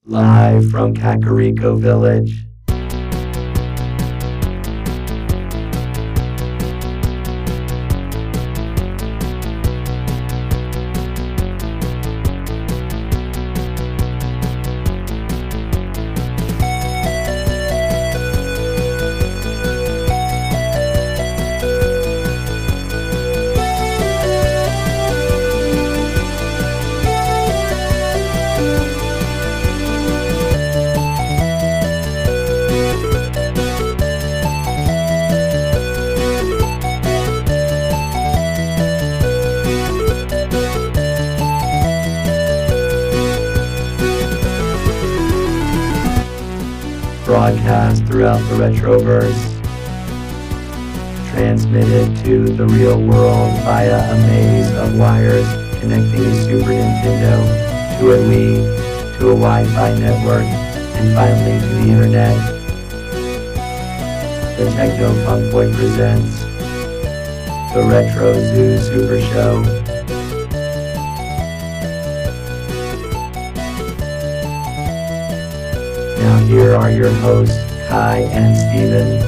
Live from Kakariko Village. Broadcast throughout the Retroverse, transmitted to the real world via a maze of wires connecting a Super Nintendo to a Wii, to a Wi-Fi network, and finally to the internet. The Techno Funk Boy presents the Retro Zoo Super Show. Now here are your hosts, Kai and Steven.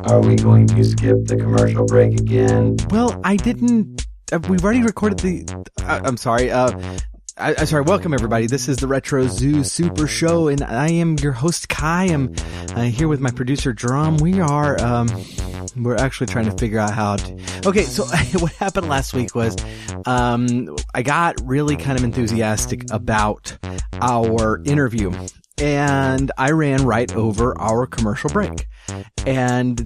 Are we going to skip the commercial break again? Well, I didn't. We've already recorded the. I'm sorry. I'm sorry. Welcome everybody. This is the Retro Zoo Super Show, and I am your host Kai. I'm here with my producer Drum. We're actually trying to figure out how to. Okay, so what happened last week was, I got really kind of enthusiastic about our interview, and I ran right over our commercial break, and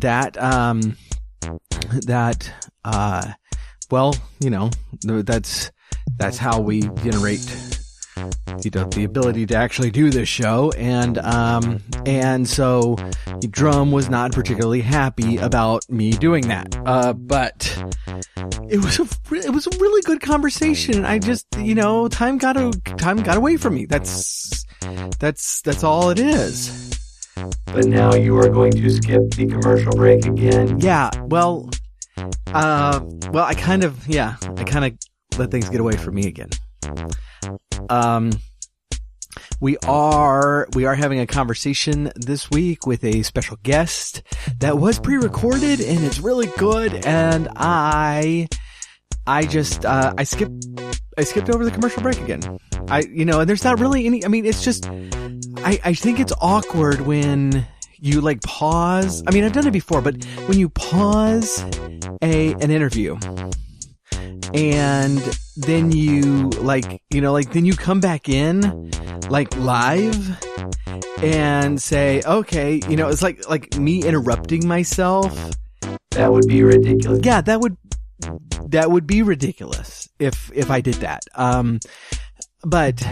well, you know, that's how we generate, you know, the ability to actually do this show, and so Drum was not particularly happy about me doing that, but it was a really good conversation. I just, you know, time got away from me. That's all it is. But now you are going to skip the commercial break again. Yeah, well, I kind of let things get away from me again. We are having a conversation this week with a special guest that was pre-recorded, and it's really good. And I skipped over the commercial break again. And there's not really any. I mean, it's just I think it's awkward when you like pause. I mean, I've done it before, but when you pause an interview, and then you then you come back in like live and say, okay, you know, it's like me interrupting myself. That would be ridiculous. Yeah, that would be ridiculous if I did that. But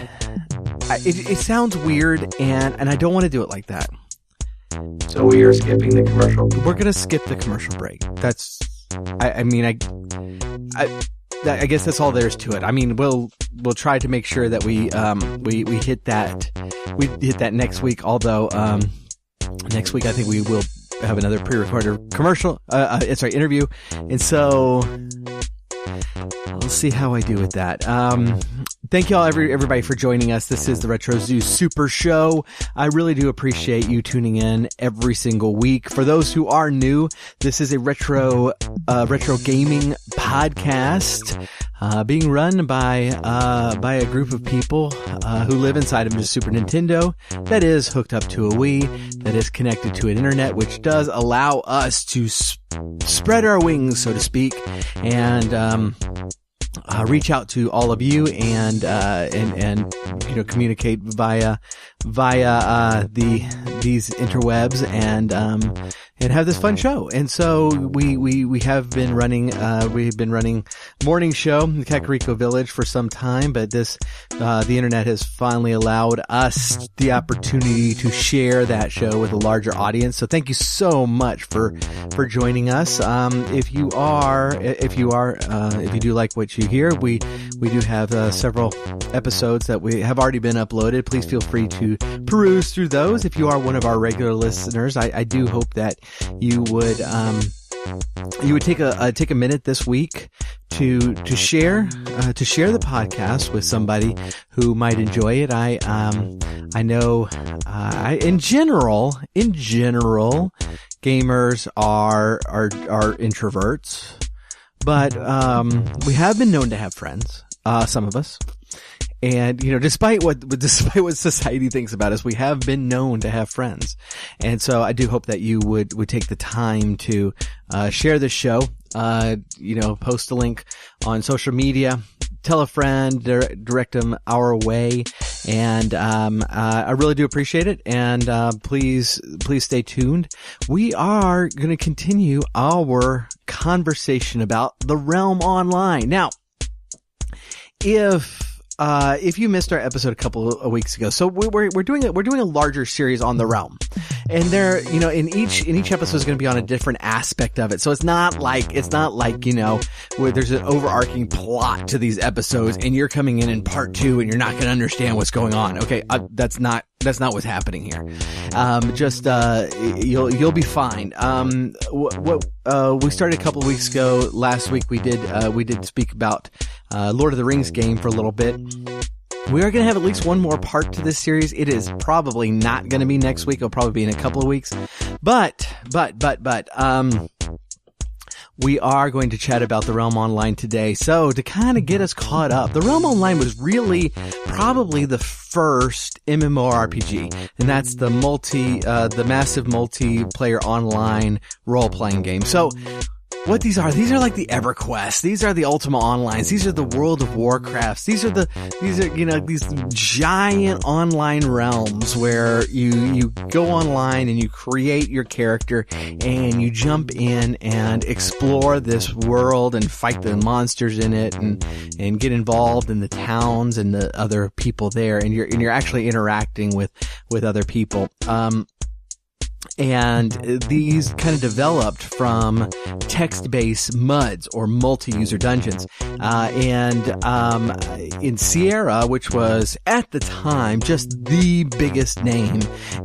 it sounds weird, and I don't want to do it like that. So we are skipping the commercial. We're gonna skip the commercial break. That's, I guess that's all there is to it. I mean, we'll try to make sure that we hit that next week. Although next week I think we will have another pre-recorded commercial. Interview, and so we'll see how I do with that. Thank you all, everybody, for joining us. This is the Retro Zoo Super Show. I really do appreciate you tuning in every single week. For those who are new, this is a retro gaming podcast being run by a group of people who live inside of a Super Nintendo that is hooked up to a Wii, that is connected to an internet, which does allow us to spread our wings, so to speak, and reach out to all of you and you know, communicate via these interwebs and have this fun show. And so we have been running morning show in Kakariko Village for some time, but the internet has finally allowed us the opportunity to share that show with a larger audience. So thank you so much for joining us. If you do like what you hear, we do have several episodes that we have already been uploaded. Please feel free to peruse through those. If you are one of our regular listeners, I do hope that you would you would take a minute this week to share the podcast with somebody who might enjoy it. I know in general gamers are introverts, but we have been known to have friends, some of us. And, despite what society thinks about us, we have been known to have friends. And so I do hope that you would take the time to, share this show, post a link on social media, tell a friend, direct them our way. And, I really do appreciate it. And, please stay tuned. We are going to continue our conversation about the Realm Online. Now, if you missed our episode a couple of weeks ago, so we're doing a larger series on the Realm, and there, in each episode is going to be on a different aspect of it. So it's not like where there's an overarching plot to these episodes, and you're coming in part 2 and you're not going to understand what's going on. Okay, that's not what's happening here. You'll be fine. We started a couple of weeks ago. Last week we did speak about Lord of the Rings game for a little bit. We are going to have at least one more part to this series. It is probably not going to be next week. It'll probably be in a couple of weeks. But we are going to chat about the Realm Online today. So to kind of get us caught up, the Realm Online was really probably the first MMORPG, and that's the massive multiplayer online role-playing game. So what these are like the EverQuest. These are the Ultima Onlines. These are the World of Warcrafts. These are these giant online realms where you go online and you create your character and you jump in and explore this world and fight the monsters in it and get involved in the towns and the other people there, and you're actually interacting with other people. And these kind of developed from text-based MUDs or multi-user dungeons. In Sierra, which was at the time just the biggest name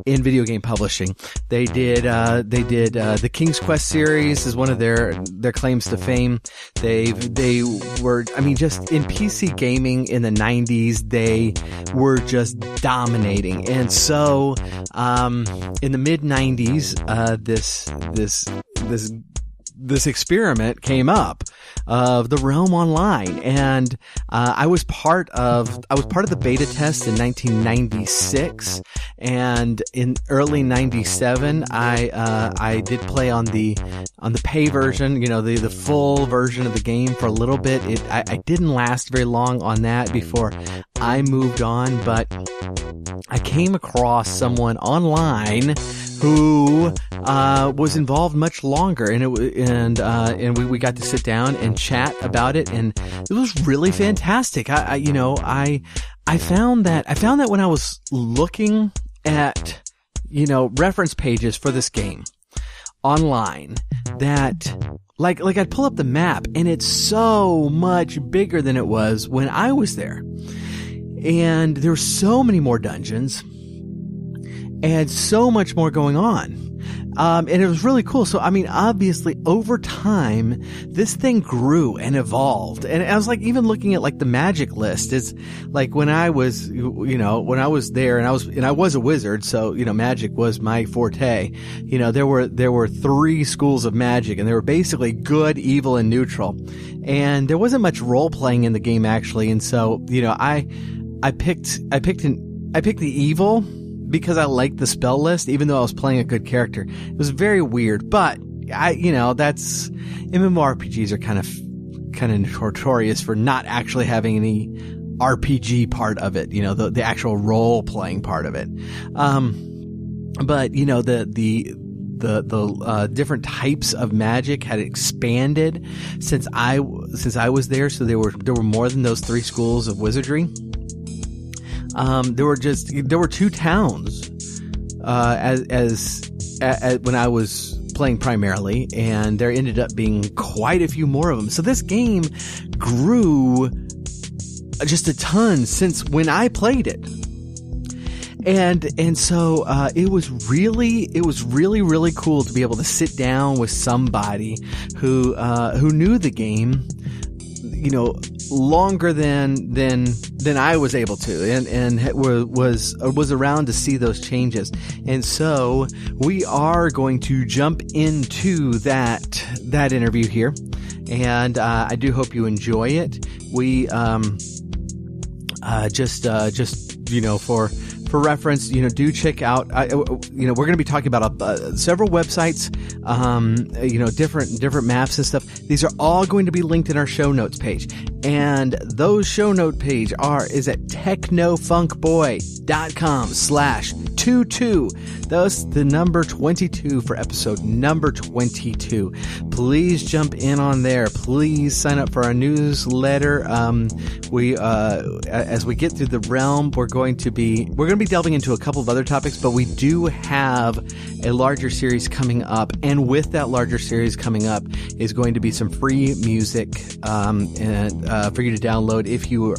in video game publishing, they did the King's Quest series is one of their claims to fame. They were, just in PC gaming in the 90s, they were just dominating. And so, in the mid 90s, this experiment came up of the Realm Online, and I was part of the beta test in 1996, and in early 97 I did play on the pay version, the full version of the game for a little bit. I didn't last very long on that before I moved on, but I came across someone online who was involved much longer, and we got to sit down and chat about it, and it was really fantastic. I found that when I was looking at reference pages for this game online, that like I'd pull up the map and it's so much bigger than it was when I was there, and there were so many more dungeons and so much more going on. And it was really cool. So, obviously over time, this thing grew and evolved. And I was even looking at the magic list. It's like when I was there and I was a wizard. So, magic was my forte. There were 3 schools of magic, and they were basically good, evil, and neutral. And there wasn't much role playing in the game actually. And so, I picked the evil, because I liked the spell list, even though I was playing a good character. It was very weird, but that's MMORPGs are kind of notorious for not actually having any RPG part of it, the actual role playing part of it. But the different types of magic had expanded since I was there, so there were more than those 3 schools of wizardry. There were 2 towns, when I was playing primarily, and there ended up being quite a few more of them. So this game grew just a ton since when I played it. And so it was really cool to be able to sit down with somebody who knew the game, longer than I was able to, and was around to see those changes. And so we are going to jump into that interview here, and I do hope you enjoy it. We for reference, do check out, we're going to be talking about several websites, different maps and stuff. These are all going to be linked in our show notes page. And those show note page is at technofunkboy.com/22. That's the number 22 for episode number 22. Please jump in on there. Please sign up for our newsletter. As we get through the realm, we're going to be delving into a couple of other topics, but we do have a larger series coming up, and with that larger series coming up is going to be some free music for you to download if you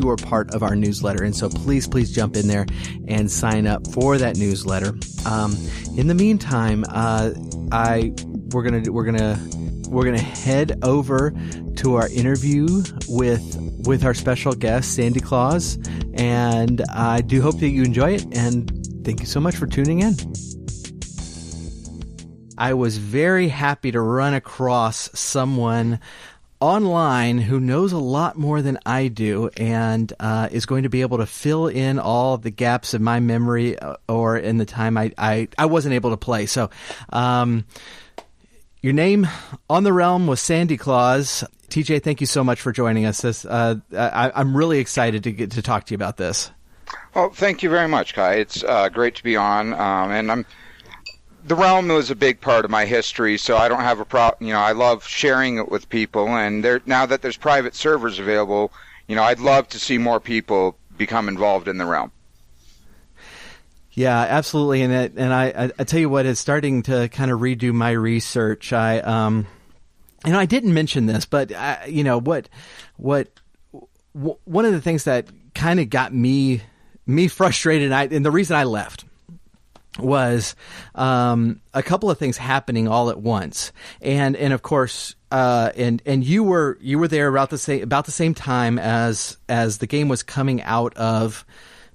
are part of our newsletter. And so please jump in there and sign up for that newsletter. In the meantime, we're gonna head over to our interview with our special guest, SandyClaws, and I do hope that you enjoy it, and thank you so much for tuning in. I was very happy to run across someone online who knows a lot more than I do, and is going to be able to fill in all of the gaps in my memory or in the time I wasn't able to play. So, your name on the realm was SandyClaws. TJ, thank you so much for joining us. I'm really excited to get to talk to you about this. Well, thank you very much, Kai. It's great to be on, and the realm was a big part of my history, so I don't have a problem. I love sharing it with people, and now that there's private servers available, I'd love to see more people become involved in the realm. Yeah, absolutely. And I tell you what, is starting to kind of redo my research. I didn't mention this, but one of the things that kind of got me frustrated, and the reason I left was a couple of things happening all at once, and of course, and you were there about the same time as the game was coming out of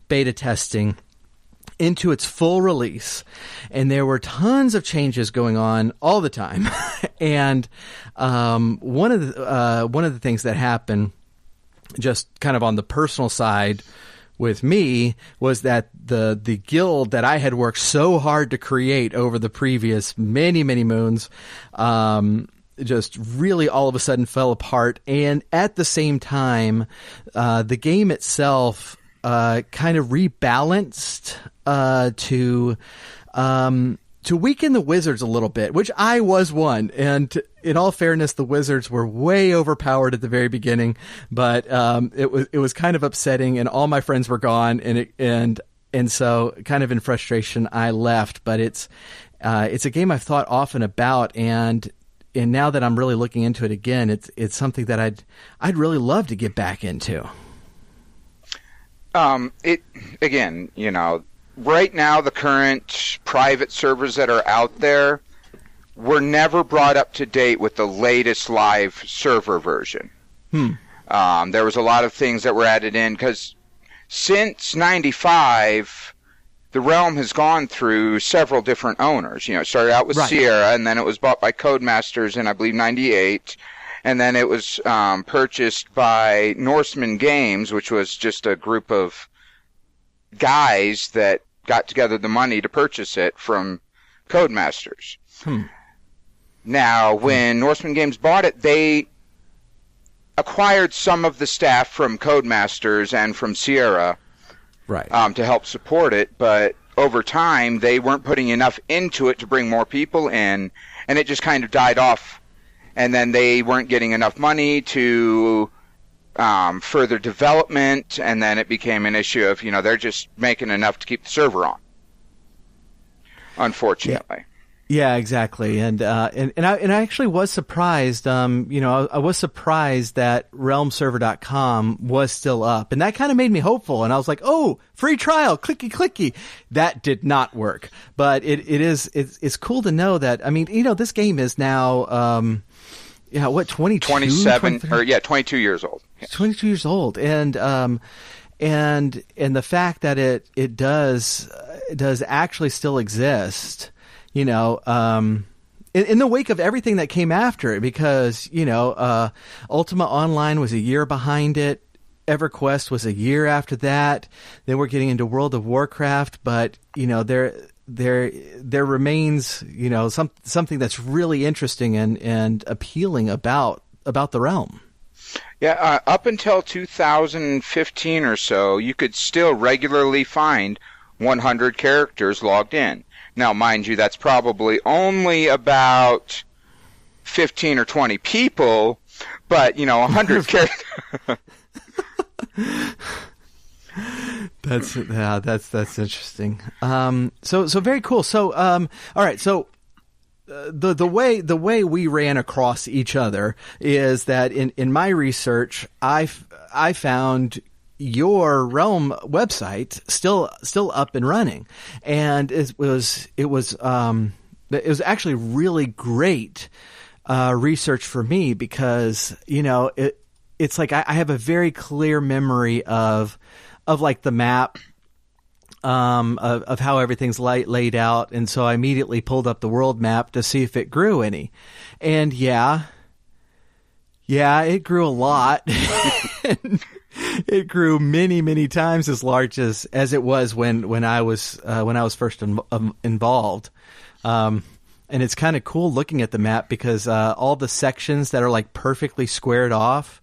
beta testing into its full release, and there were tons of changes going on all the time. And one of the things that happened, just kind of on the personal side with me, was that the guild that I had worked so hard to create over the previous many moons just really all of a sudden fell apart. And at the same time, the game itself kind of rebalanced to weaken the Wizards a little bit, which I was one. And in all fairness, the Wizards were way overpowered at the very beginning, but it was kind of upsetting, and all my friends were gone, and so kind of in frustration, I left. But it's a game I've thought often about, and now that I'm really looking into it again, it's something that I'd really love to get back into. Right now, the current private servers that are out there were never brought up to date with the latest live server version. There was a lot of things that were added in, because since 95, the realm has gone through several different owners. It started out with Sierra, and then it was bought by Codemasters in, I believe, 98. And then it was purchased by Norseman Games, which was just a group of guys that got together the money to purchase it from Codemasters. Now, when Norseman Games bought it, they acquired some of the staff from Codemasters and from Sierra to help support it, but over time, they weren't putting enough into it to bring more people in, and it just kind of died off. And then they weren't getting enough money to further development, and then it became an issue of, they're just making enough to keep the server on, unfortunately. Yeah, exactly. And I actually was surprised, I was surprised that realmserver.com was still up, and that kind of made me hopeful. And I was like, oh, free trial, clicky. That did not work. But it's cool to know that, I mean, this game is now, 22? 27, 22 years old. Yes. 22 years old. And the fact that it does actually still exist, in the wake of everything that came after it, because, Ultima Online was a year behind it. EverQuest was a year after that. Then we're getting into World of Warcraft, but, there remains, something that's really interesting and appealing about the realm. Yeah, up until 2015 or so, you could still regularly find 100 characters logged in. Now, mind you, that's probably only about 15 or 20 people, but, 100 characters. That's interesting. So very cool. So, all right. So, the way we ran across each other is that in my research, I found your Realm website still up and running, and it was actually really great research for me, because it's like I have a very clear memory of like the map, of how everything's laid out, and so I immediately pulled up the world map to see if it grew any, and yeah, it grew a lot. It grew many times as large as it was when I was first involved. And it's kind of cool looking at the map, because all the sections that are like perfectly squared off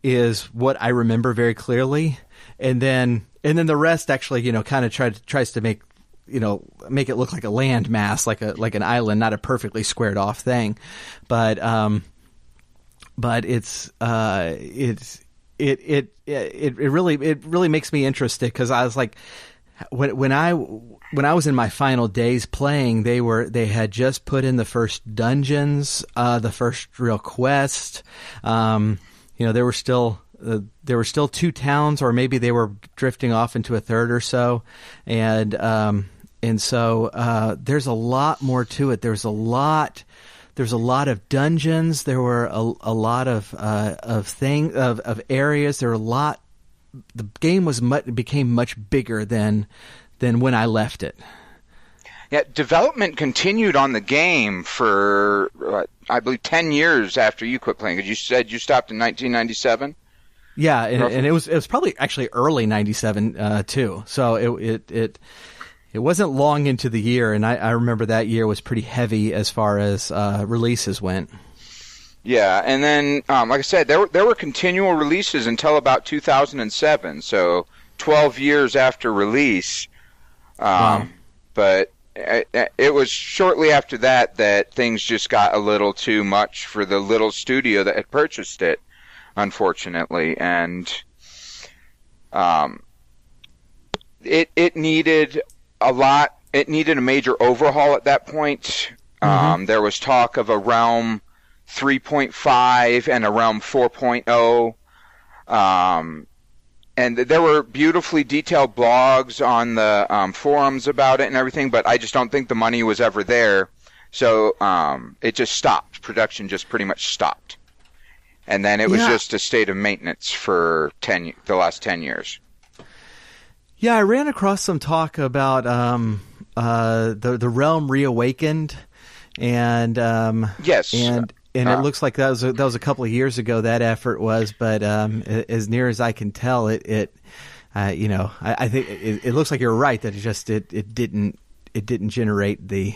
is what I remember very clearly, and then the rest actually kind of tries to make it look like a land mass, like an island, not a perfectly squared off thing, but it really makes me interested, because I was like, when I was in my final days playing, they had just put in the first dungeons, the first real quest. There were still 2 towns, or maybe they were drifting off into a third or so, and so there's a lot more to it. There's a lot of dungeons. There were a lot of areas. There were a lot. The game became much bigger than when I left it. Yeah, development continued on the game for I believe 10 years after you quit playing. Because you said you stopped in 1997. Yeah, and it was probably actually early '97 too. So it wasn't long into the year, and I remember that year was pretty heavy as far as releases went. Yeah, and then, like I said, there were continual releases until about 2007, so 12 years after release. Wow. But it was shortly after that things just got a little too much for the little studio that had purchased it, unfortunately, and it needed a lot. It needed a major overhaul at that point. Mm-hmm. There was talk of a Realm 3.5 and a Realm 4.0. And there were beautifully detailed blogs on the forums about it and everything, but I just don't think the money was ever there. So it just stopped. Production just pretty much stopped. And then it was just a state of maintenance for the last 10 years. Yeah, I ran across some talk about the Realm Reawakened, and yes, and it looks like that was a couple of years ago that effort was, but as near as I can tell, I think it looks like you're right that it didn't generate the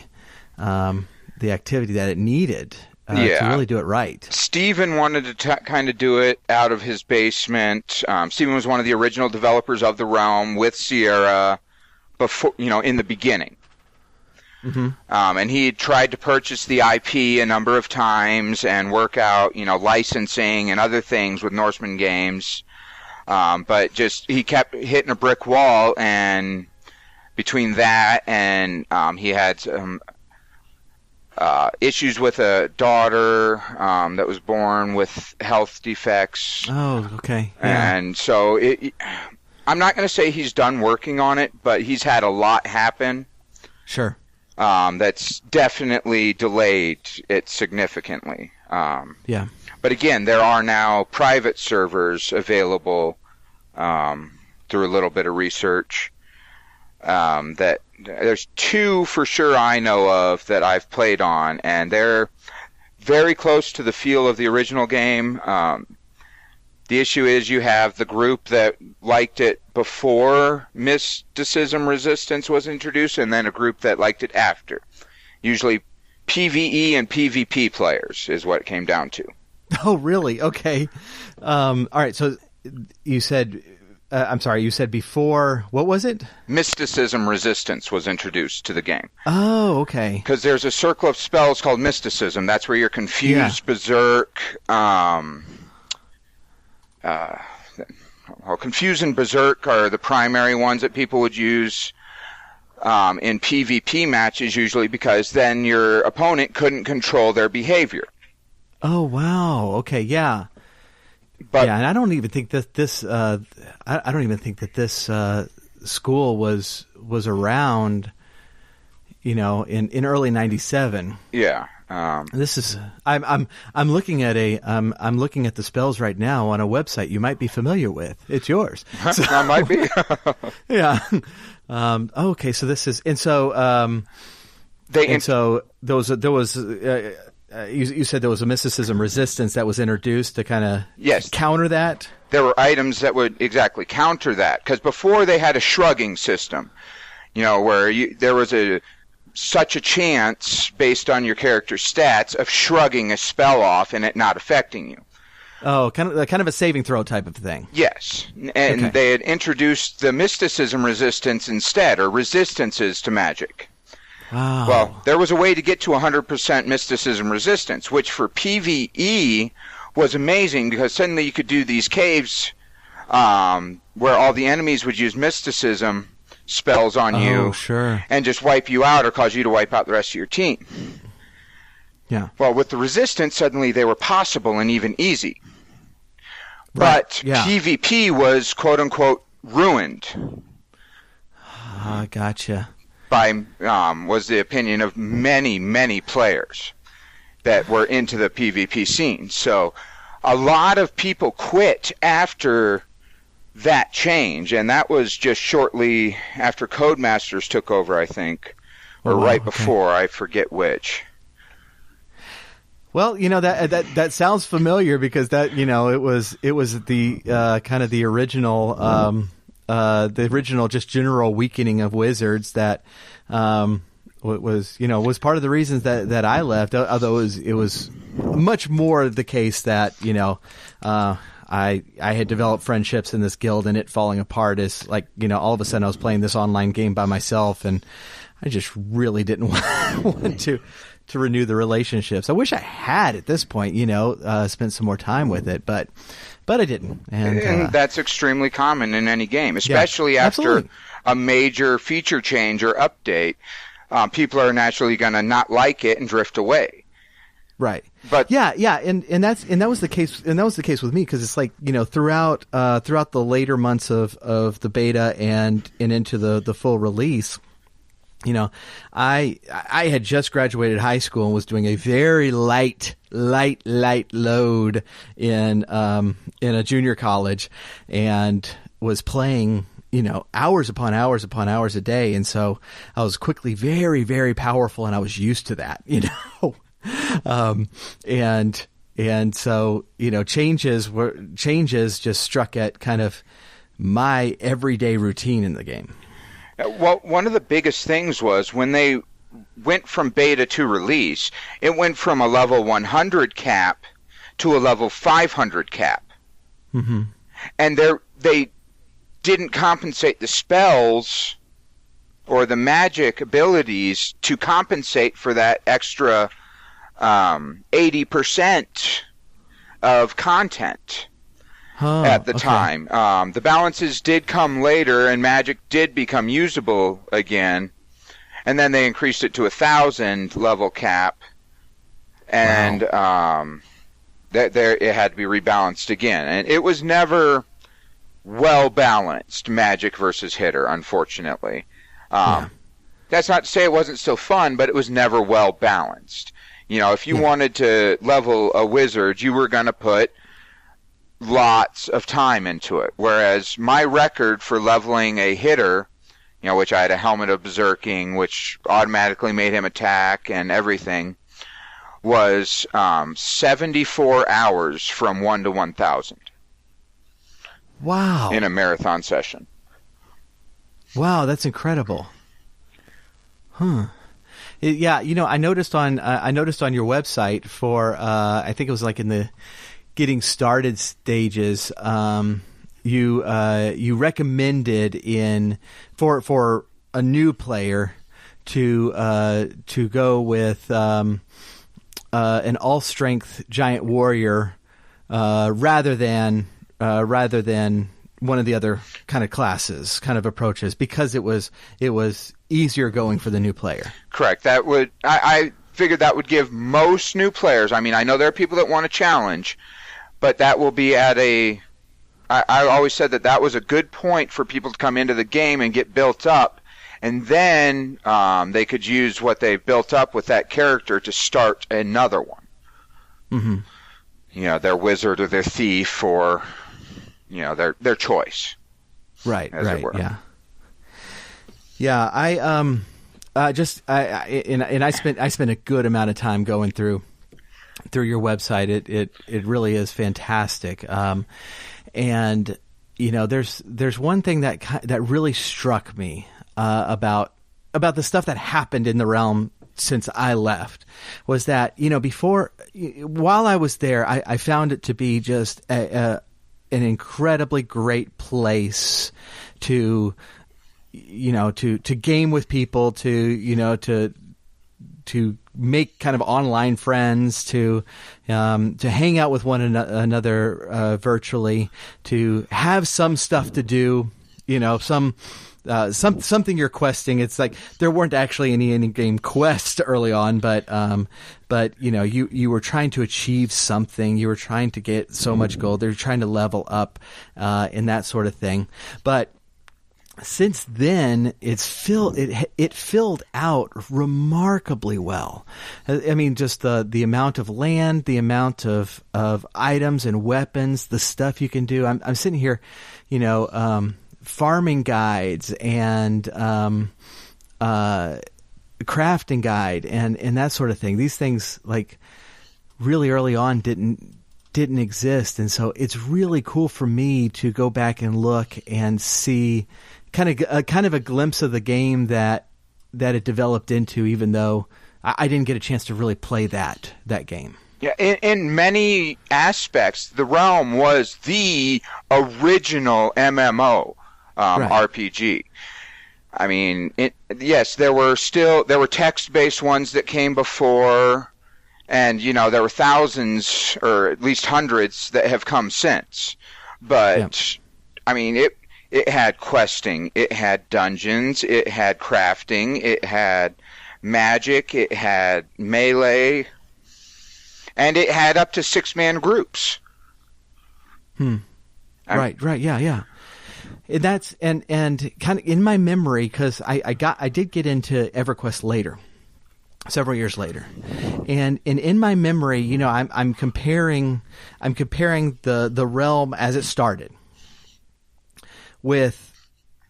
activity that it needed to really do it right. Steven wanted to kind of do it out of his basement. Steven was one of the original developers of the Realm with Sierra before, in the beginning. Mm-hmm. And he tried to purchase the IP a number of times and work out, licensing and other things with Norseman Games. But he kept hitting a brick wall, and between that and he had issues with a daughter that was born with health defects. Oh, okay. Yeah. And so I'm not going to say he's done working on it, but he's had a lot happen. Sure. That's definitely delayed it significantly. Yeah. But again, there are now private servers available through a little bit of research. That there's 2 for sure I know of that I've played on, and they're very close to the feel of the original game. The issue is you have the group that liked it before Mysticism Resistance was introduced, and then a group that liked it after. Usually PvE and PvP players is what it came down to. Oh, really? Okay. All right. So you said, you said before, what was it? Mysticism Resistance was introduced to the game. Oh, okay. Because there's a circle of spells called Mysticism. That's where you're confused, berserk, confused and berserk are the primary ones that people would use in PvP matches usually, because then your opponent couldn't control their behavior. Oh, wow. Okay, yeah. But, and I don't even think that this school was around, in early '97. Yeah. This is I'm looking at the spells right now on a website you might be familiar with. It's yours. So, I might be. Yeah. Okay. So this is, and so there was. You said there was a Mysticism Resistance that was introduced to kind of counter that? There were items that would exactly counter that, because before they had a shrugging system, where there was such a chance based on your character's stats of shrugging a spell off and it not affecting you. Oh, kind of a saving throw type of thing. Yes, and they had introduced the Mysticism Resistance instead, or resistances to magic. Wow. Well, there was a way to get to 100% Mysticism Resistance, which for PvE was amazing, because suddenly you could do these caves where all the enemies would use Mysticism spells on you, sure, and just wipe you out or cause you to wipe out the rest of your team. Yeah. Well, with the Resistance, suddenly they were possible and even easy. Right. But PvP was, quote-unquote, ruined. Gotcha. By was the opinion of many, many players that were into the PvP scene. So a lot of people quit after that change, and that was just shortly after Codemasters took over, I think, or right before, I forget which. Well, that sounds familiar, because that it was the kind of the original just general weakening of Wizards that was part of the reasons that I left, although it was much more the case that I had developed friendships in this guild, and it falling apart is like, all of a sudden I was playing this online game by myself, and I just really didn't want to renew the relationships. I wish I had at this point, spent some more time with it, but I didn't. And that's extremely common in any game, especially after a major feature change or update. People are naturally going to not like it and drift away. Right. But and that was the case with me, because it's like, throughout the later months of the beta and into the full release, I had just graduated high school and was doing a very light load in a junior college, and was playing hours upon hours upon hours a day, and so I was quickly very, very powerful, and I was used to that, and so changes just struck at kind of my everyday routine in the game. Well, one of the biggest things was when they went from beta to release, it went from a level 100 cap to a level 500 cap. Mm-hmm. And they didn't compensate the spells or the magic abilities to compensate for that extra 80% of content. At the time. The balances did come later, and magic did become usable again. and then they increased it to 1,000 level cap, and it had to be rebalanced again, and it was never well balanced, Magic versus hitter, unfortunately. That's not to say it wasn't still fun, but it was never well balanced. You know, if you wanted to level a wizard, you were going to put lots of time into it. Whereas my record for leveling a hitter, you know, which I had a helmet of berserking, which automatically made him attack and everything, was 74 hours from 1 to 1,000. Wow. In a marathon session. Wow, that's incredible. Huh. Yeah, you know, I noticed on your website for I think it was like in the getting started stages, you recommended for a new player to go with an all strength giant warrior rather than one of the other kind of classes, kind of approaches, because it was easier going for the new player. Correct. I figured that would give most new players. I mean, I know there are people that want to challenge, but that will be at I always said that was a good point for people to come into the game and get built up, and then they could use what they've built up with that character to start another one. Mm-hmm. You know, their wizard or their thief, or you know, their choice. Right. Yeah. Yeah. I spent a good amount of time going through your website. It really is fantastic. And you know, there's one thing that really struck me about the stuff that happened in the realm since I left, was that, you know, while I was there, I found it to be just an incredibly great place to game with people, to make kind of online friends, to hang out with one another virtually, to have some stuff to do, you know, something you're questing. It's like there weren't actually any in-game quests early on, but you know, you were trying to achieve something. You were trying to get so much gold. They're trying to level up, and that sort of thing. But since then, it filled out remarkably well. I mean, just the amount of land, the amount of items and weapons, the stuff you can do. I'm sitting here, you know, farming guides and crafting guide and that sort of thing. These things, like, really early on didn't exist, and so it's really cool for me to go back and look and see kind of a glimpse of the game that it developed into, even though I didn't get a chance to really play that game. Yeah, in many aspects, the Realm was the original MMO RPG. I mean, yes, there were text-based ones that came before, and you know, there were thousands or at least hundreds that have come since. But I mean, it had questing, it had dungeons, it had crafting, it had magic, it had melee, and it had up to 6-man groups. Right, yeah. That's and kind of in my memory, because I did get into EverQuest later, several years later, and in my memory, you know, I'm comparing the Realm as it started with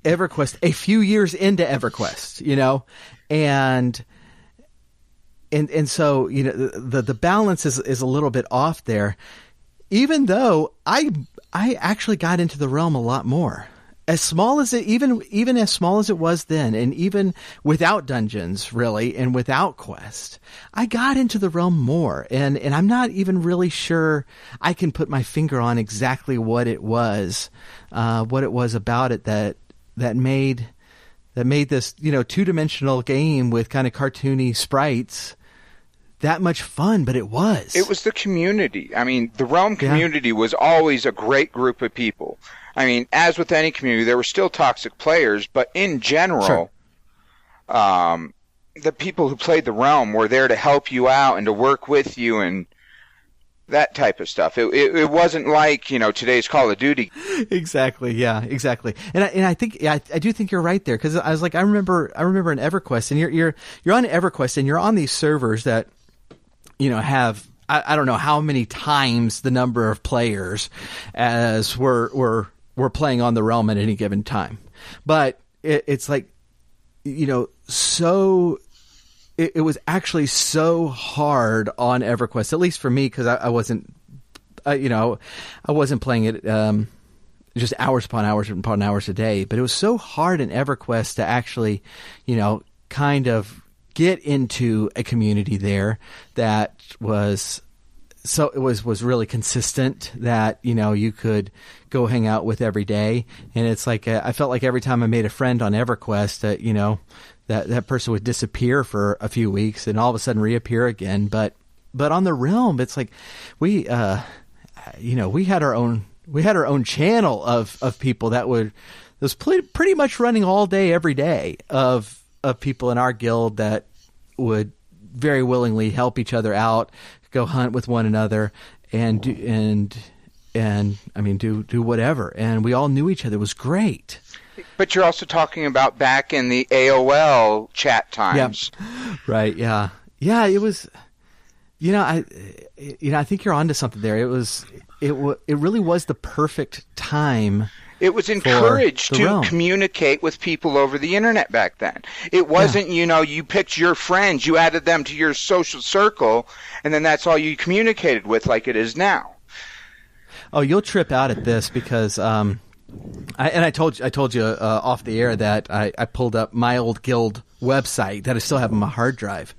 EverQuest a few years into EverQuest, you know, and so, you know, the balance is a little bit off there, even though I actually got into the Realm a lot more. As small as it, even as small as it was then, and even without dungeons, really, and without quest, I got into the Realm more, and I'm not even really sure I can put my finger on exactly what it was about it that made this, you know, 2-dimensional game with kind of cartoony sprites that much fun. But it was the community. I mean, the Realm community was always a great group of people. I mean, as with any community, there were still toxic players, but in general, the people who played the realm were there to help you out and to work with you and that type of stuff. It wasn't like, today's Call of Duty. Exactly. Yeah, exactly. And I think, I do think you're right there. Cause I was like, I remember in EverQuest, and you're on EverQuest, and you're on these servers that, have, I don't know how many times the number of players as we're playing on the realm at any given time. But it's like, so it was actually so hard on EverQuest, at least for me, because I wasn't, I wasn't playing it just hours upon hours a day. But it was so hard in EverQuest to actually, kind of get into a community there that was really consistent, that you could go hang out with every day. And it's like I felt like every time I made a friend on EverQuest that that person would disappear for a few weeks and all of a sudden reappear again. But on the realm, it's like we had our own channel of people that was pretty much running all day every day of people in our guild that would very willingly help each other out, go hunt with one another, and do whatever. And we all knew each other. It was great. But you're also talking about back in the AOL chat times. Yeah. Right. Yeah. Yeah. It was, I think you're onto something there. It really was the perfect time. It was encouraged to realm. Communicate with people over the internet back then. It wasn't, you picked your friends, you added them to your social circle, and then that's all you communicated with, like it is now. Oh, you'll trip out at this because, I told you off the air that I pulled up my old guild website that I still have on my hard drive,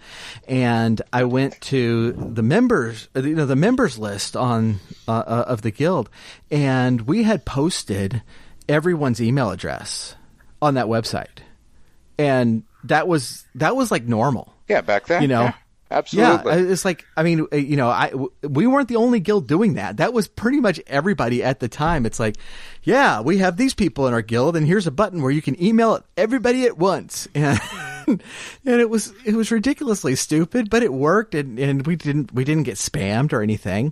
and I went to the members, the members list on of the guild, and we had posted everyone's email address on that website, and that was like normal. Yeah, back then. Yeah. Absolutely. Yeah, it's like, we weren't the only guild doing that. That was pretty much everybody at the time. It's like, yeah, we have these people in our guild, and here's a button where you can email everybody at once. And it was ridiculously stupid, but it worked, and we didn't get spammed or anything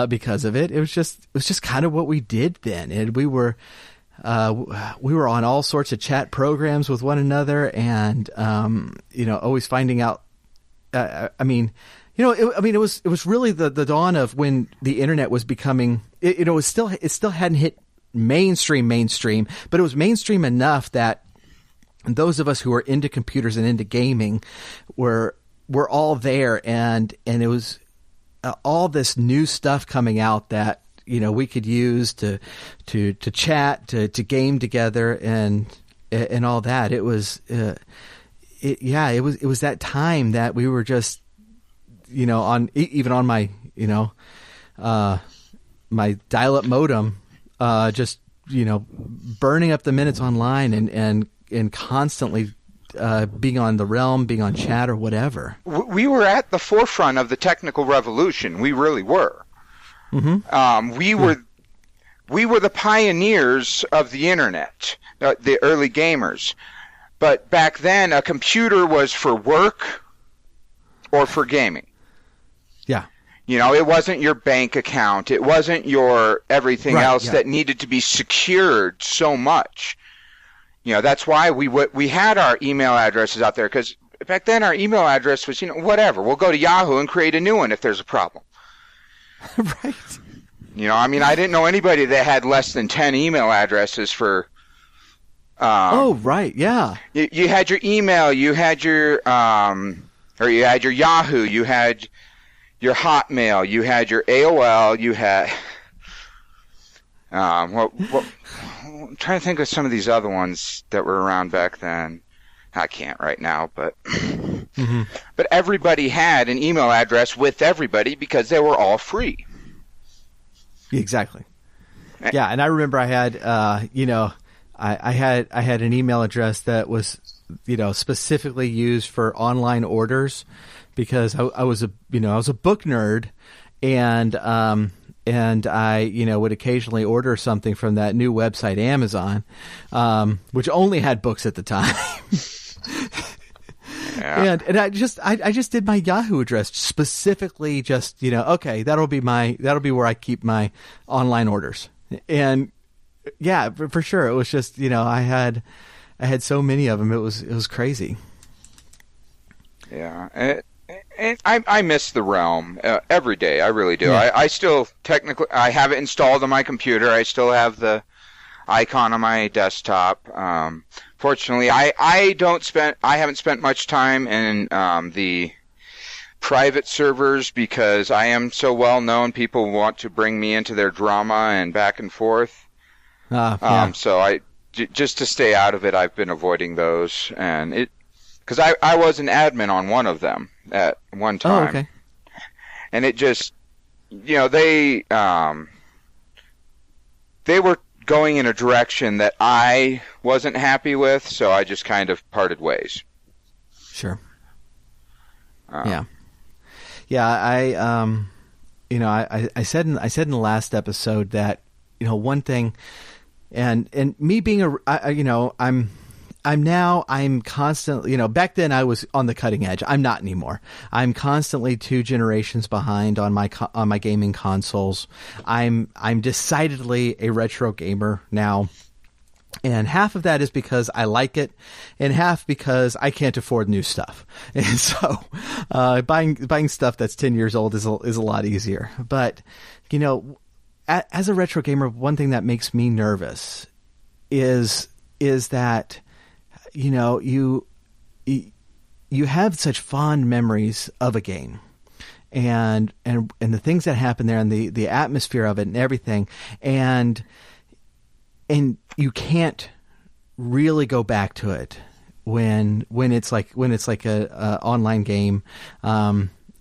because of it. It was just kind of what we did then, and we were on all sorts of chat programs with one another, and always finding out. It was really the dawn of when the internet was becoming. It still hadn't hit mainstream, but it was mainstream enough that those of us who were into computers and into gaming were all there, and it was all this new stuff coming out that we could use to chat, to game together, and all that. It was. It was that time that we were just, on my, my dial-up modem, just, burning up the minutes online and constantly being on the realm, being on chat or whatever. We were at the forefront of the technical revolution. We really were. Mm-hmm. We were the pioneers of the internet, the early gamers. But back then, a computer was for work or for gaming. Yeah. It wasn't your bank account. It wasn't your everything else that needed to be secured so much. That's why we had our email addresses out there, because back then our email address was, whatever. We'll go to Yahoo and create a new one if there's a problem. Right. I didn't know anybody that had less than 10 email addresses for... right, yeah. You had your email, you had your you had your Yahoo, you had your Hotmail, you had your AOL, you had I'm trying to think of some of these other ones that were around back then. I can't right now, but but everybody had an email address with everybody because they were all free. Exactly. Yeah, and I remember I had I had an email address that was, specifically used for online orders, because I was a book nerd, and I, would occasionally order something from that new website, Amazon, which only had books at the time. Yeah. And I just did my Yahoo address specifically, just, okay, that'll be where I keep my online orders. And yeah, for sure. It was just, I had so many of them. It was crazy. Yeah. And I miss the Realm every day. I really do. Yeah. I still technically, I have it installed on my computer. I still have the icon on my desktop. Fortunately, I haven't spent much time in the private servers because I am so well known. People want to bring me into their drama and back and forth. Yeah. So just to stay out of it, I've been avoiding those, and because I was an admin on one of them at one time. Oh, okay. And it just, they were going in a direction that I wasn't happy with, so I just kind of parted ways. Sure. Yeah. I said in the last episode that, one thing, and me being I'm constantly, back then I was on the cutting edge. I'm not anymore. I'm constantly 2 generations behind on my gaming consoles. I'm decidedly a retro gamer now. And half of that is because I like it, and half because I can't afford new stuff. And so, buying stuff that's 10 years old is a lot easier. But, as a retro gamer, one thing that makes me nervous is that, you have such fond memories of a game, and the things that happen there, and the atmosphere of it and everything, and you can't really go back to it when it's like a online game,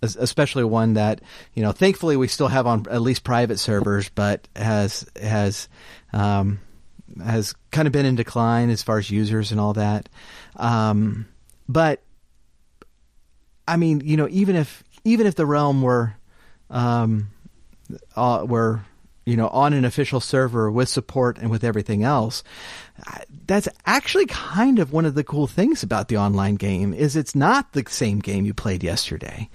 especially one that, thankfully we still have on at least private servers, but has kind of been in decline as far as users and all that. But I mean, even if the Realm were on an official server with support and with everything else, that's actually kind of one of the cool things about the online game is it's not the same game you played yesterday.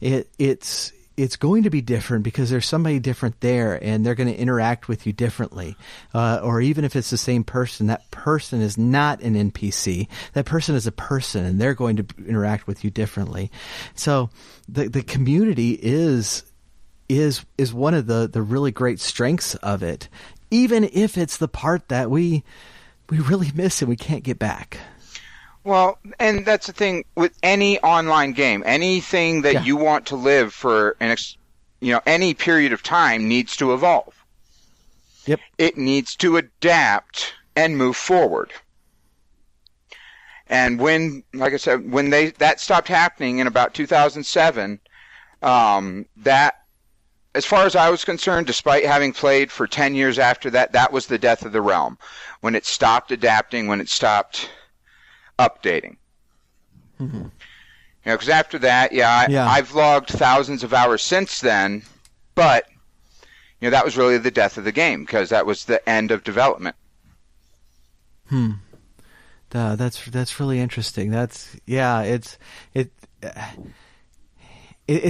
It's going to be different because there's somebody different there, and they're going to interact with you differently. Or even if it's the same person, that person is not an NPC. That person is a person, and they're going to interact with you differently. So the community is one of the really great strengths of it, even if it's the part that we really miss and we can't get back. Well, and that's the thing with any online game. Anything that you want to live for any period of time needs to evolve. Yep. It needs to adapt and move forward. And when, like I said, when that stopped happening in about 2007, that, as far as I was concerned, despite having played for 10 years after that, that was the death of the Realm. When it stopped adapting, when it stopped updating. Mm-hmm. Because after that, I've logged thousands of hours since then, but that was really the death of the game because that was the end of development. That's really interesting. It's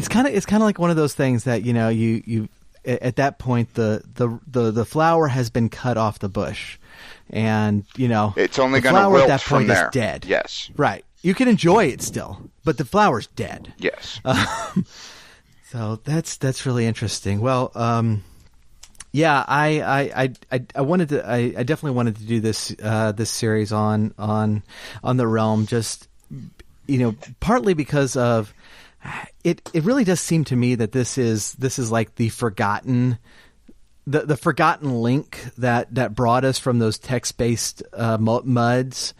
kind of like one of those things that you at that point the flower has been cut off the bush, and it's only going to wilt at that from point there. Is dead. Yes, right. You can enjoy it still, but the flower's dead. Yes. So that's really interesting. Well, I definitely wanted to do this series on the Realm, just partly because of it really does seem to me that this is like the forgotten link that brought us from those text-based MUDs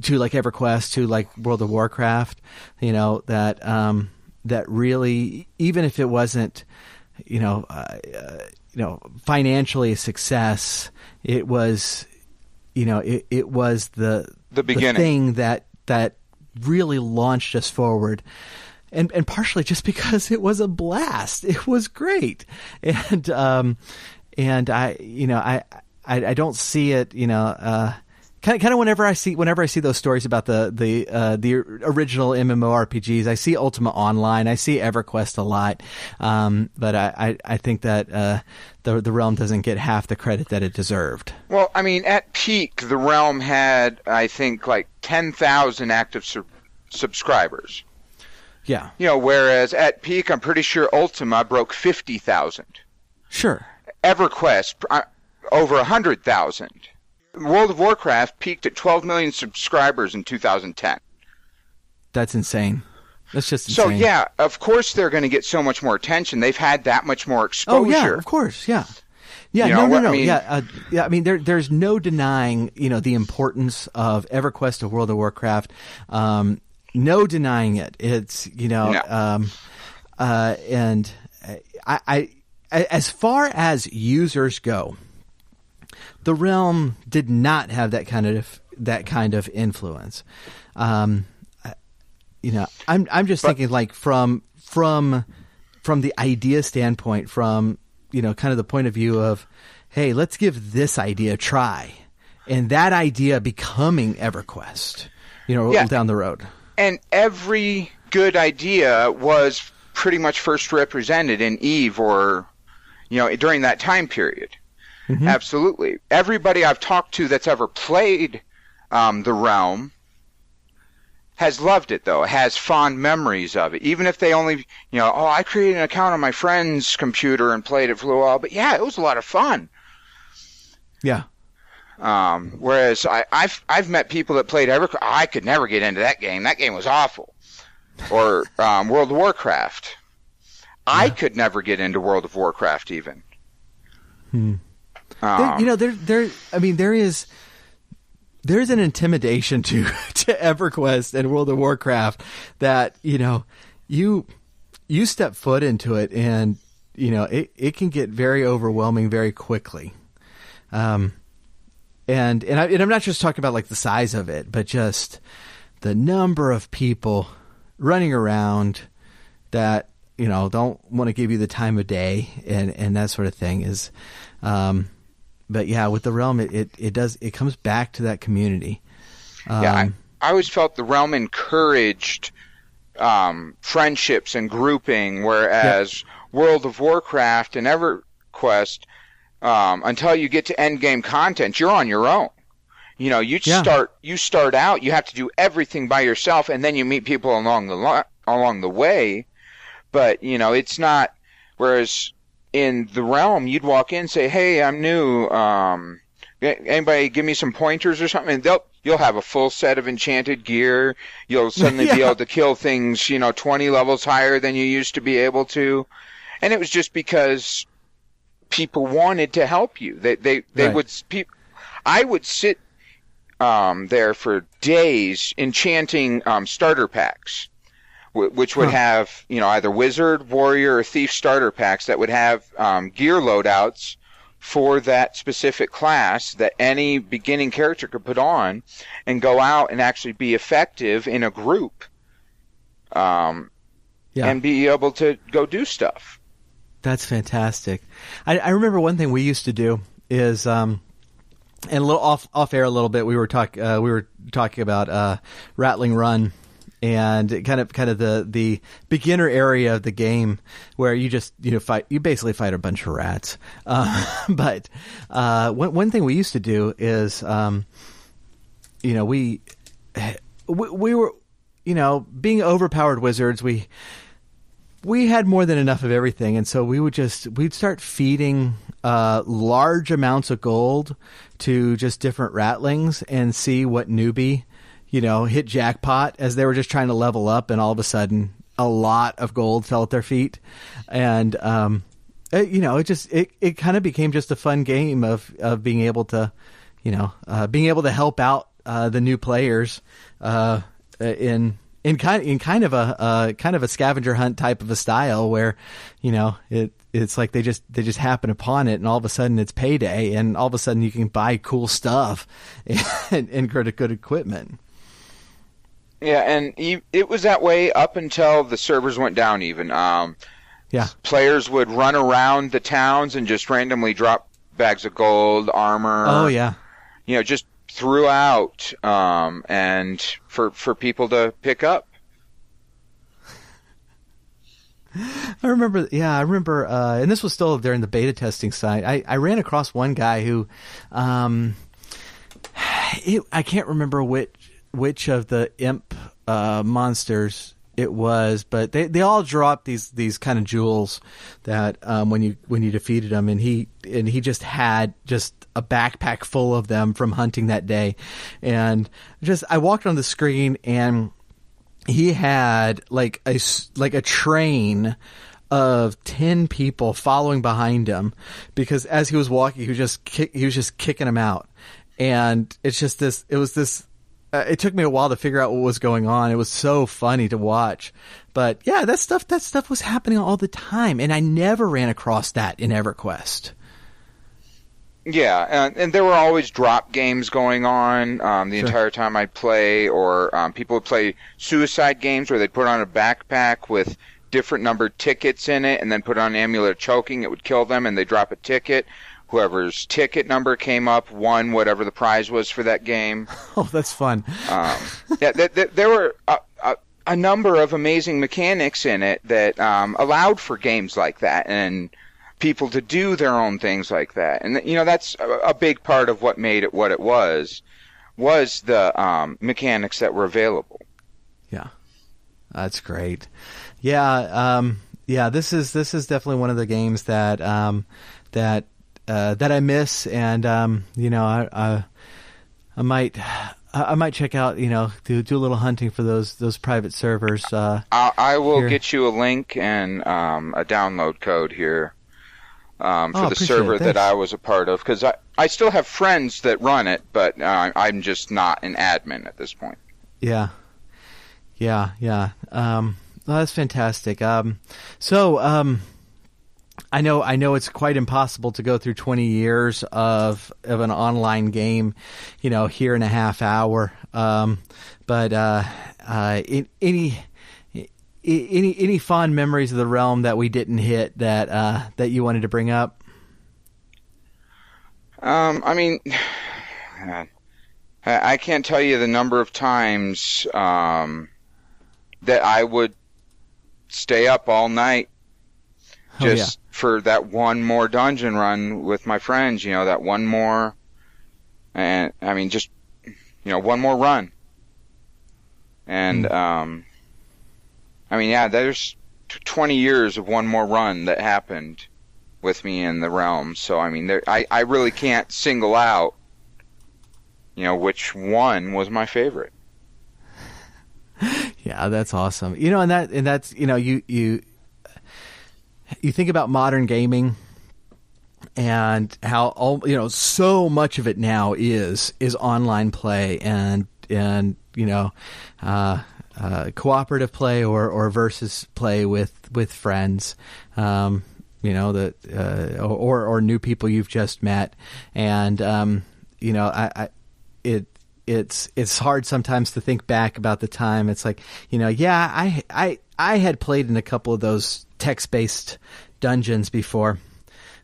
to like EverQuest, to like World of Warcraft, that really, even if it wasn't financially a success, it was it was the beginning, the thing that really launched us forward, and partially just because it was a blast. It was great, and I don't see it kind of whenever I see those stories about the original MMORPGs, I see Ultima Online, I see EverQuest a lot, but I think that the Realm doesn't get half the credit that it deserved. Well, I mean, at peak, the Realm had, I think, like 10,000 active subscribers. Yeah. Whereas at peak, I'm pretty sure Ultima broke 50,000. Sure. EverQuest over 100,000. World of Warcraft peaked at 12 million subscribers in 2010. That's insane. That's just insane. So, yeah, of course they're going to get so much more attention. They've had that much more exposure. Oh, yeah, of course, yeah. Yeah, no. I mean, I mean, there's no denying, the importance of EverQuest to World of Warcraft. No denying it. It's, and I as far as users go, the Realm did not have that kind of influence. I'm just thinking like from the idea standpoint, from kind of the point of view of, hey, let's give this idea a try, and that idea becoming EverQuest, down the road. And every good idea was pretty much first represented in EVE or during that time period. Mm-hmm. Absolutely. Everybody I've talked to that's ever played the Realm has loved it, though, has fond memories of it. Even if they only, I created an account on my friend's computer and played it for a little while. But, yeah, it was a lot of fun. Yeah. Whereas I've met people that played EverQuest. I could never get into that game. That game was awful. Or World of Warcraft. Yeah. I could never get into World of Warcraft even. There's an intimidation to EverQuest and World of Warcraft that you step foot into it and it can get very overwhelming very quickly. And I'm not just talking about like the size of it, but just the number of people running around that don't want to give you the time of day and that sort of thing is. But yeah, with the Realm, it comes back to that community. I always felt the Realm encouraged friendships and grouping, whereas World of Warcraft and EverQuest, until you get to end game content, you're on your own. You start out, you have to do everything by yourself, and then you meet people along the way. But it's not. Whereas in the Realm, you'd walk in and say, "Hey, I'm new. Anybody give me some pointers or something?" And you'll have a full set of enchanted gear. You'll suddenly be able to kill things, 20 levels higher than you used to be able to. And it was just because people wanted to help you. They would. I would sit there for days enchanting starter packs. Which would have, either wizard, warrior, or thief starter packs that would have gear loadouts for that specific class that any beginning character could put on and go out and actually be effective in a group and be able to go do stuff. That's fantastic. I remember one thing we used to do is, and a little off air a little bit, we were talking about Rattling Run. And kind of the beginner area of the game where you just you basically fight a bunch of rats. But one thing we used to do is we were being overpowered wizards, we had more than enough of everything, and so we'd start feeding large amounts of gold to just different ratlings and see what newbie hit jackpot as they were just trying to level up, and all of a sudden a lot of gold fell at their feet. And, it kind of became just a fun game of being able to, help out, the new players, in kind of a scavenger hunt type of a style where, it's like they just happen upon it, and all of a sudden it's payday, and all of a sudden you can buy cool stuff and good equipment. Yeah, and it was that way up until the servers went down even. Players would run around the towns and just randomly drop bags of gold, armor. Oh, yeah. Just throughout, and for people to pick up. I remember, and this was still during the beta testing side. I ran across one guy who, I can't remember which of the imp monsters it was, but they all dropped these kind of jewels that when you defeated them, and he just had just a backpack full of them from hunting that day, and I walked on the screen and he had like a train of 10 people following behind him, because as he was walking, he was just kicking them out, and it took me a while to figure out what was going on. It was so funny to watch, but yeah, that stuff was happening all the time, and I never ran across that in EverQuest. Yeah, and there were always drop games going on the entire time I'd play, or people would play suicide games where they'd put on a backpack with different numbered tickets in it and then put on amulet choking. It would kill them, and they'd drop a ticket. Whoever's ticket number came up won whatever the prize was for that game. Oh, that's fun. There were a number of amazing mechanics in it that allowed for games like that and people to do their own things like that. And, that's a big part of what made it what it was the mechanics that were available. Yeah, that's great. Yeah, this is definitely one of the games that I miss, and I might check out, do a little hunting for those private servers. I will get you a link and a download code here for the server that I was a part of, because I still have friends that run it, but I'm just not an admin at this point. Yeah. Well, that's fantastic. I know it's quite impossible to go through 20 years of an online game, here in a half hour. But any fond memories of the realm that we didn't hit that you wanted to bring up? I can't tell you the number of times that I would stay up all night for that one more dungeon run with my friends, that one more, and one more run. And, there's 20 years of one more run that happened with me in the realm. So, I really can't single out, which one was my favorite. Yeah, that's awesome. And that's, you think about modern gaming and how so much of it now is online play and cooperative play or versus play with friends, or new people you've just met, and it's hard sometimes to think back about the time. It's like, I had played in a couple of those text-based dungeons before,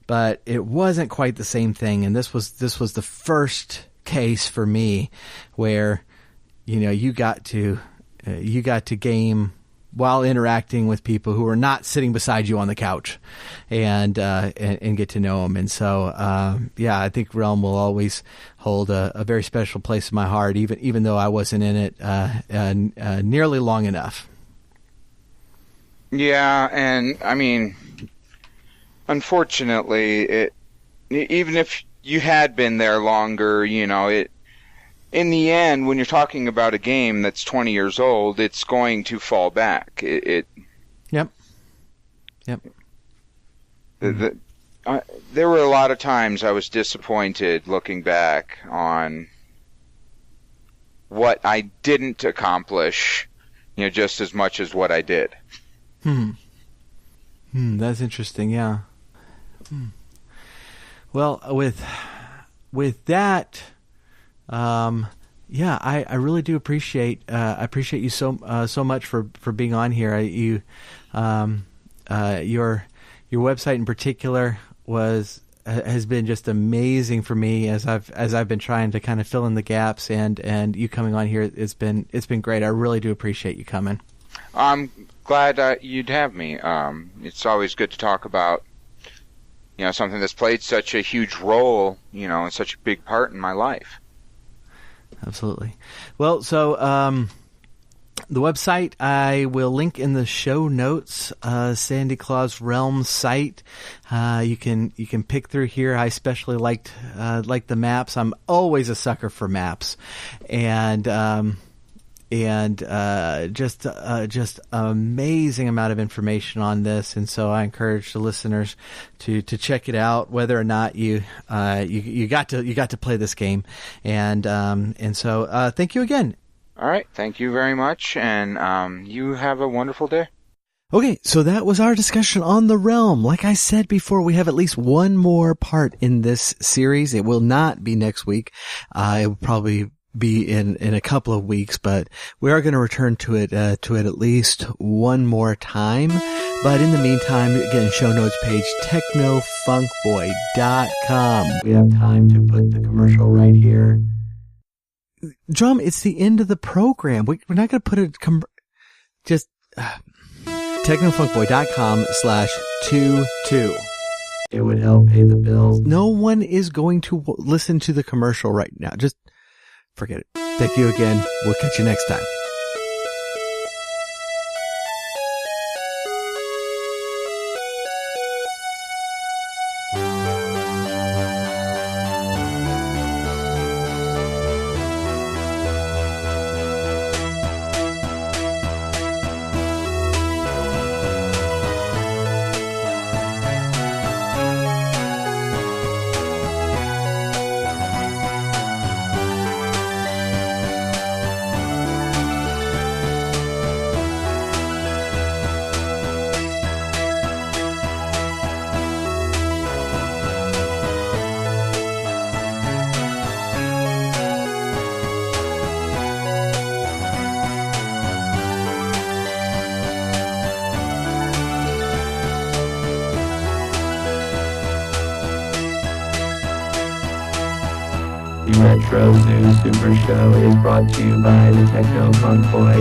but it wasn't quite the same thing. And this was the first case for me where, you got to game while interacting with people who are not sitting beside you on the couch, and get to know them. And so, I think Realm will always hold a very special place in my heart, even though I wasn't in it nearly long enough. Yeah, and unfortunately, even if you had been there longer, in the end, when you're talking about a game that's 20 years old, it's going to fall back. Yep. There were a lot of times I was disappointed looking back on what I didn't accomplish, just as much as what I did. That's interesting. Yeah. Well, with that, I really do appreciate you so much for being on here. Your website in particular was has been just amazing for me as I've been trying to kind of fill in the gaps, and you coming on here, it's been great. I really do appreciate you coming. I'm glad you'd have me. It's always good to talk about, something that's played such a huge role, and such a big part in my life. Absolutely. Well, so the website I will link in the show notes. SandyClaws Realm site. You can pick through here. I especially liked the maps. I'm always a sucker for maps, and just amazing amount of information on this. And so I encourage the listeners to check it out, whether or not you got to play this game. And so thank you again. All right. Thank you very much. And you have a wonderful day. Okay, so that was our discussion on the Realm. Like I said before, we have at least one more part in this series. It will not be next week. It will probably be in a couple of weeks, but we are going to return to it at least one more time. But in the meantime, again, show notes page, technofunkboy.com. We have time to put the commercial right here. Drum, it's the end of the program. We're not going to put it, just technofunkboy.com/22. It would help pay the bills. No one is going to listen to the commercial right now. Just forget it. Thank you again. We'll catch you next time. The Retro Zoo Super Show is brought to you by the Techno Funk Boy.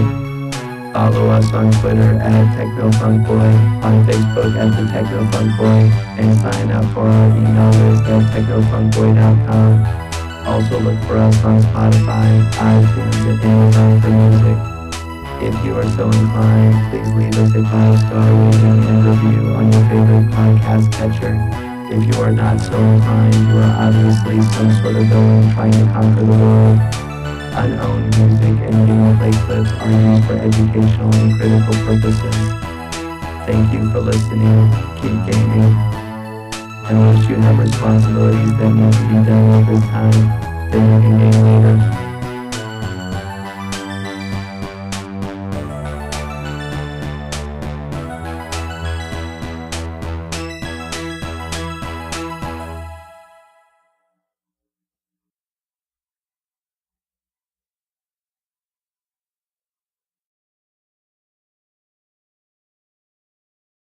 Follow us on Twitter at Techno Funk Boy, on Facebook at the Techno Funk Boy, and sign up for our email list at technofunkboy.com. Also look for us on Spotify, iTunes, and Amazon for music. If you are so inclined, please leave us a 5-star rating and review on your favorite podcast catcher. If you are not so inclined, you are obviously some sort of villain trying to conquer the world. Unowned music and gameplay clips are used for educational and critical purposes. Thank you for listening, keep gaming, and once you have responsibilities that need to be done over time, then you can game later.